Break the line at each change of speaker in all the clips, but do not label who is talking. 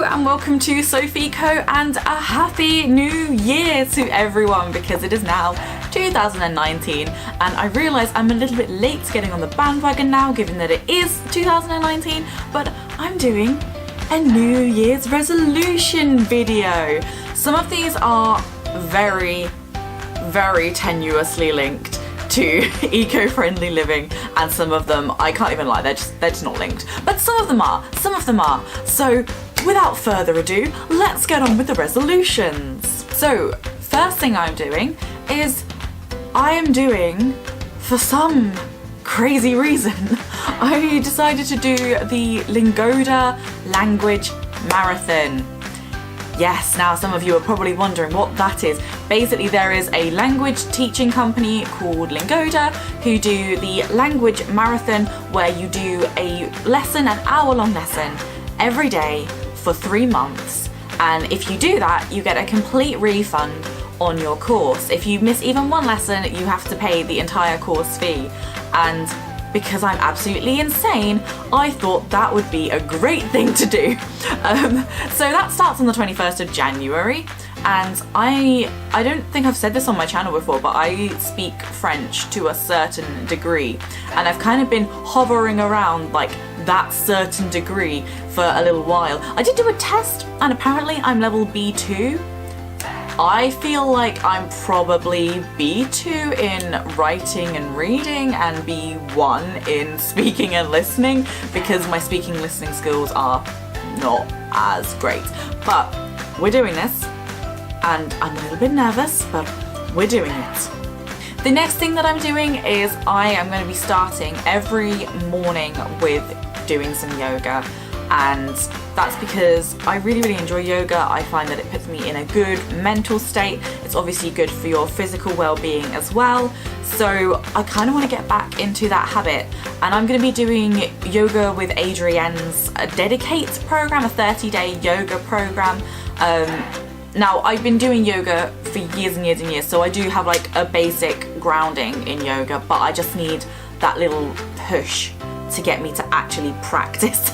and welcome to Sophie-Co, and a happy new year to everyone, because it is now 2019 and I realise I'm a little bit late getting on the bandwagon now, given that it is 2019, but I'm doing a New Year's resolution video. Some of these are very tenuously linked to eco-friendly living, and some of them, I can't even lie, they're just not linked. But some of them are. So without further ado, let's get on with the resolutions. So first thing I'm doing is for some crazy reason, I decided to do the Lingoda Language Marathon. Yes, now some of you are probably wondering what that is. Basically, there is a language teaching company called Lingoda who do the language marathon, where you do a lesson, an hour-long lesson, every day for 3 months. And if you do that, you get a complete refund on your course. If you miss even one lesson, you have to pay the entire course fee. And because I'm absolutely insane, I thought that would be a great thing to do. So that starts on the 21st of January, and I don't think I've said this on my channel before, but I speak French to a certain degree, and I've kind of been hovering around like that certain degree for a little while. I did do a test, and apparently I'm level B2. I feel like I'm probably B2 in writing and reading and B1 in speaking and listening, because my speaking and listening skills are not as great. But we're doing this, and I'm a little bit nervous, but we're doing it. The next thing that I'm doing is I am going to be starting every morning with doing some yoga. And that's because I really enjoy yoga. I find that it puts me in a good mental state. It's obviously good for your physical well-being as well. So I kind of want to get back into that habit. And I'm going to be doing yoga with Adrienne's Dedicate program, a 30-day yoga program. Now, I've been doing yoga for years and years, so I do have like a basic grounding in yoga, but I just need that little push to get me to actually practice.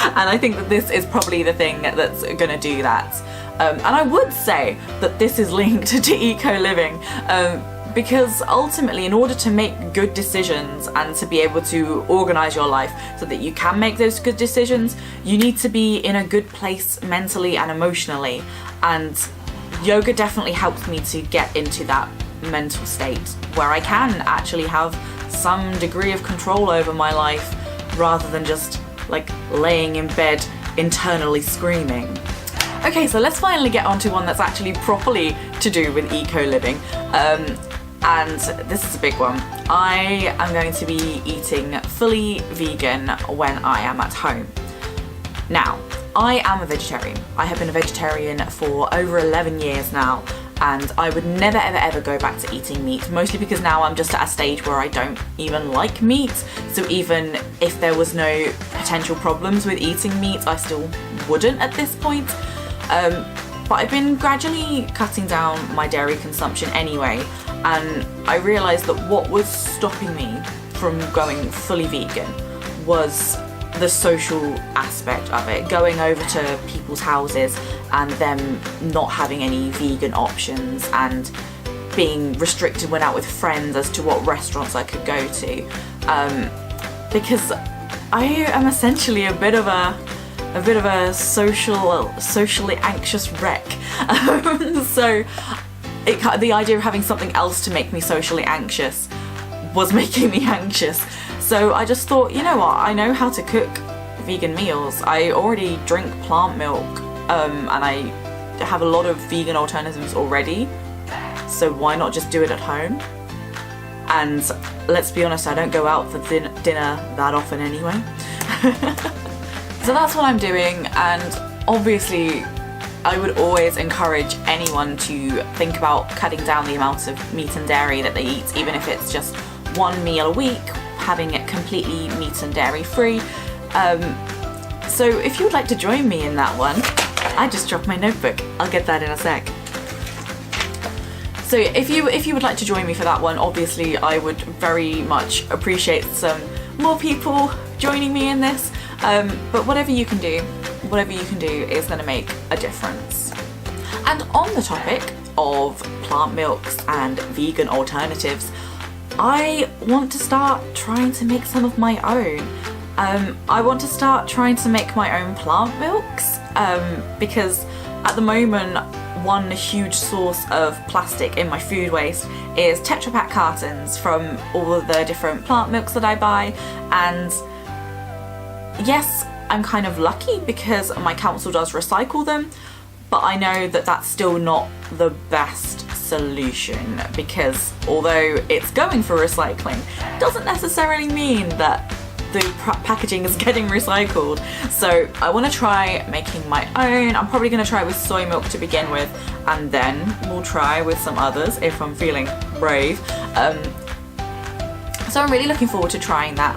And I think that this is probably the thing that's gonna do that. And I would say that this is linked to eco-living, because ultimately, in order to make good decisions and to be able to organise your life so that you can make those good decisions, you need to be in a good place mentally and emotionally. And yoga definitely helps me to get into that mental state where I can actually have some degree of control over my life, rather than just like laying in bed internally screaming. Okay, so let's finally get on to one that's actually properly to do with eco-living. And this is a big one. I am going to be eating fully vegan when I am at home. Now, I am a vegetarian. I have been a vegetarian for over 11 years now, and I would never ever go back to eating meat, mostly because now I'm just at a stage where I don't even like meat. So even if there was no potential problems with eating meat, I still wouldn't at this point. But I've been gradually cutting down my dairy consumption anyway, and I realised that what was stopping me from going fully vegan was the social aspect of it, going over to people's houses and them not having any vegan options, and being restricted when out with friends as to what restaurants I could go to, because I am essentially a bit of a socially anxious wreck. So the idea of having something else to make me socially anxious was making me anxious. So I just thought, you know what, I know how to cook vegan meals. I already drink plant milk, and I have a lot of vegan alternatives already. So why not just do it at home? And let's be honest, I don't go out for dinner that often anyway. So that's what I'm doing, and obviously I would always encourage anyone to think about cutting down the amount of meat and dairy that they eat, even if it's just one meal a week, having it completely meat and dairy free. So if you would like to join me in that one, I just dropped my notebook. I'll get that in a sec. So if you would like to join me for that one, obviously I would very much appreciate some more people joining me in this. But whatever you can do, whatever you can do is going to make a difference. And on the topic of plant milks and vegan alternatives, I want to start trying to make some of my own. I want to start trying to make my own plant milks because at the moment one huge source of plastic in my food waste is Tetra Pak cartons from all of the different plant milks that I buy. And yes, I'm kind of lucky because my council does recycle them, but I know that that's still not the best solution, because although it's going for recycling, doesn't necessarily mean that the packaging is getting recycled. So I want to try making my own. I'm probably going to try with soy milk to begin with, and then we'll try with some others if I'm feeling brave. So I'm really looking forward to trying that.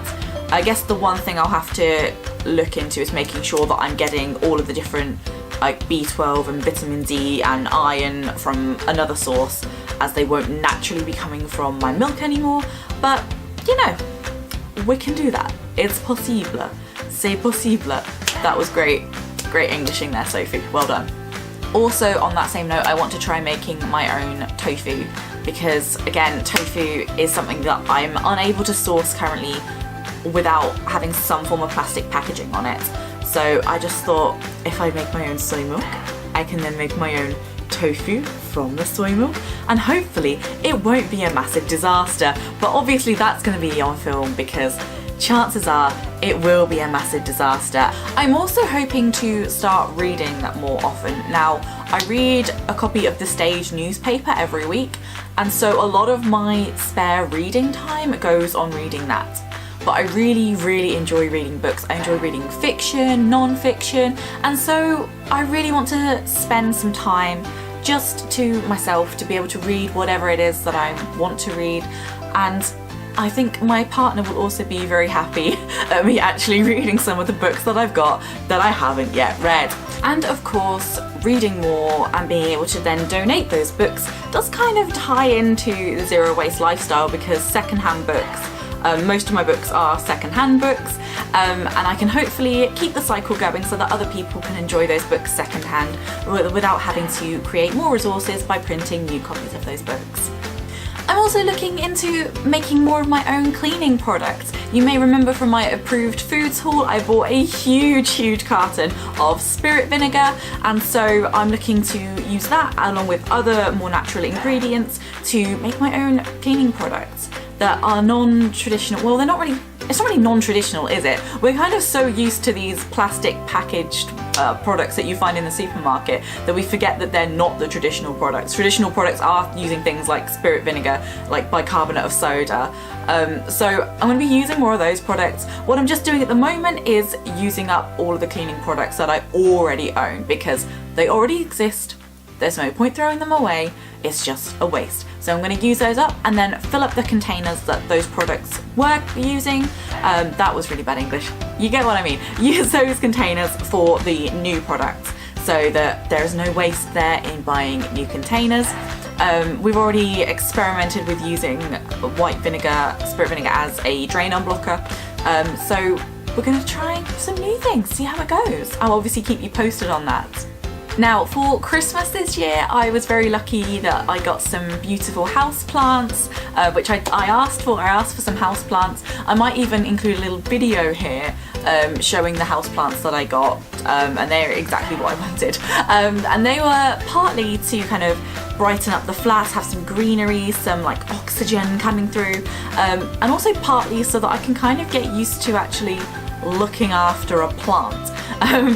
I guess the one thing I'll have to look into is making sure that I'm getting all of the different like B12 and vitamin D and iron from another source, as they won't naturally be coming from my milk anymore. But you know, we can do that. It's possible. C'est possible. That was great. Great Englishing there, Sophie. Well done. Also, on that same note, I want to try making my own tofu, because again, tofu is something that I'm unable to source currently without having some form of plastic packaging on it. So I just thought, if I make my own soy milk, I can then make my own tofu from the soy milk, and hopefully it won't be a massive disaster. But obviously that's going to be on film, because chances are it will be a massive disaster. I'm also hoping to start reading more often. Now, I read a copy of the Stage newspaper every week, and so a lot of my spare reading time goes on reading that. But I really enjoy reading books. I enjoy reading fiction, non-fiction, and so I really want to spend some time just to myself to be able to read whatever it is that I want to read. And I think my partner will also be very happy at me actually reading some of the books that I've got that I haven't yet read. And of course, reading more and being able to then donate those books does kind of tie into the zero waste lifestyle, because secondhand books, most of my books are secondhand books, and I can hopefully keep the cycle going so that other people can enjoy those books secondhand without having to create more resources by printing new copies of those books. I'm also looking into making more of my own cleaning products. You may remember from my approved foods haul, I bought a huge carton of spirit vinegar, and so I'm looking to use that along with other more natural ingredients to make my own cleaning products that are non-traditional. Well, they're not really, it's not really non-traditional, is it? We're kind of so used to these plastic packaged products that you find in the supermarket that we forget that they're not the traditional products. Traditional products are using things like spirit vinegar, like bicarbonate of soda. So I'm going to be using more of those products. What I'm just doing at the moment is using up all of the cleaning products that I already own, because they already exist. There's no point throwing them away. It's just a waste. So I'm going to use those up and then fill up the containers that those products were using. That was really bad English. You get what I mean. Use those containers for the new products so that there is no waste there in buying new containers. We've already experimented with using white vinegar, spirit vinegar as a drain unblocker. So we're going to try some new things, see how it goes. I'll obviously keep you posted on that. Now, for Christmas this year, I was very lucky that I got some beautiful houseplants, which I asked for. I asked for some houseplants. I might even include a little video here showing the houseplants that I got, and they're exactly what I wanted. And they were partly to kind of brighten up the flat, have some greenery, some like oxygen coming through, and also partly so that I can kind of get used to actually looking after a plant.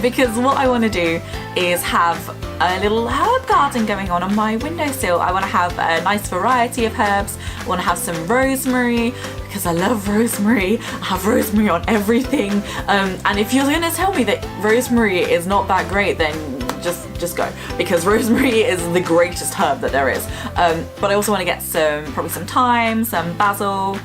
Because what I want to do is have a little herb garden going on my windowsill. I want to have a nice variety of herbs. I want to have some rosemary, because I love rosemary. I have rosemary on everything. And if you're going to tell me that rosemary is not that great, then just go, because rosemary is the greatest herb that there is. But I also want to get probably some thyme, some basil,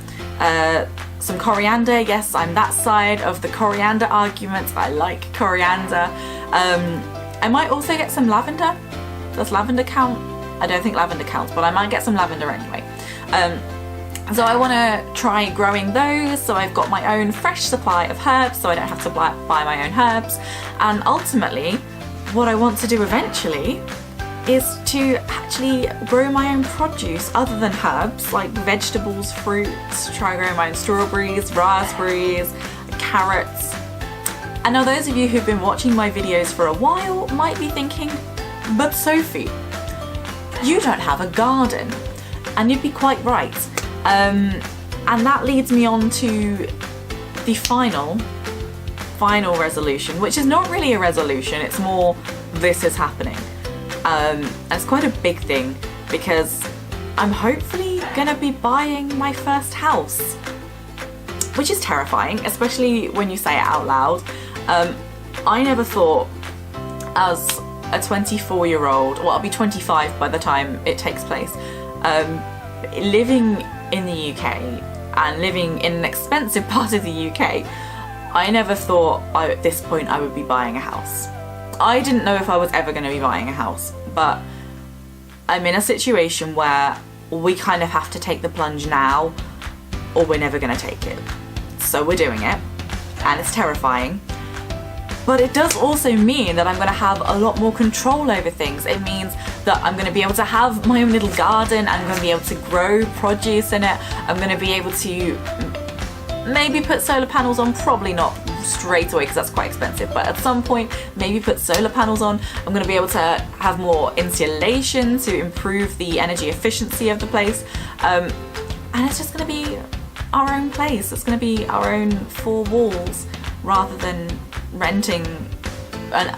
some coriander. Yes, I'm that side of the coriander argument. I like coriander. I might also get some lavender. Does lavender count? I don't think lavender counts, but I might get some lavender anyway. So I want to try growing those, so I've got my own fresh supply of herbs, so I don't have to buy my own herbs. And ultimately, what I want to do eventually is to actually grow my own produce other than herbs, like vegetables, fruits, try growing my own strawberries, raspberries, carrots. And now those of you who've been watching my videos for a while might be thinking, but Sophie, you don't have a garden. And you'd be quite right. And that leads me on to the final resolution, which is not really a resolution, it's more this is happening. And it's quite a big thing because I'm hopefully gonna be buying my first house, which is terrifying, especially when you say it out loud. I never thought as a 24-year-old, well, I'll be 25 by the time it takes place, living in the UK and living in an expensive part of the UK, I never thought at this point I would be buying a house. I didn't know if I was ever going to be buying a house, but I'm in a situation where we kind of have to take the plunge now or we're never going to take it. So we're doing it, and it's terrifying. But it does also mean that I'm going to have a lot more control over things. It means that I'm going to be able to have my own little garden, I'm going to be able to grow produce in it, I'm going to be able to maybe put solar panels on, probably not straight away because that's quite expensive, but at some point maybe put solar panels on. I'm going to be able to have more insulation to improve the energy efficiency of the place, and it's just going to be our own place. It's going to be our own four walls rather than renting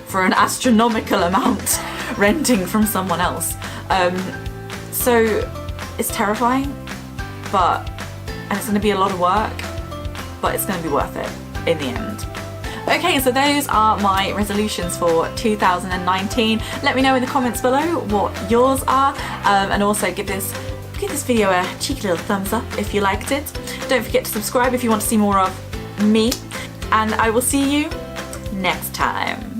for an astronomical amount, renting from someone else. So it's terrifying, and it's going to be a lot of work, but it's going to be worth it in the end. Okay, so those are my resolutions for 2019. Let me know in the comments below what yours are, and also give this video a cheeky little thumbs up if you liked it. Don't forget to subscribe if you want to see more of me, and I will see you next time.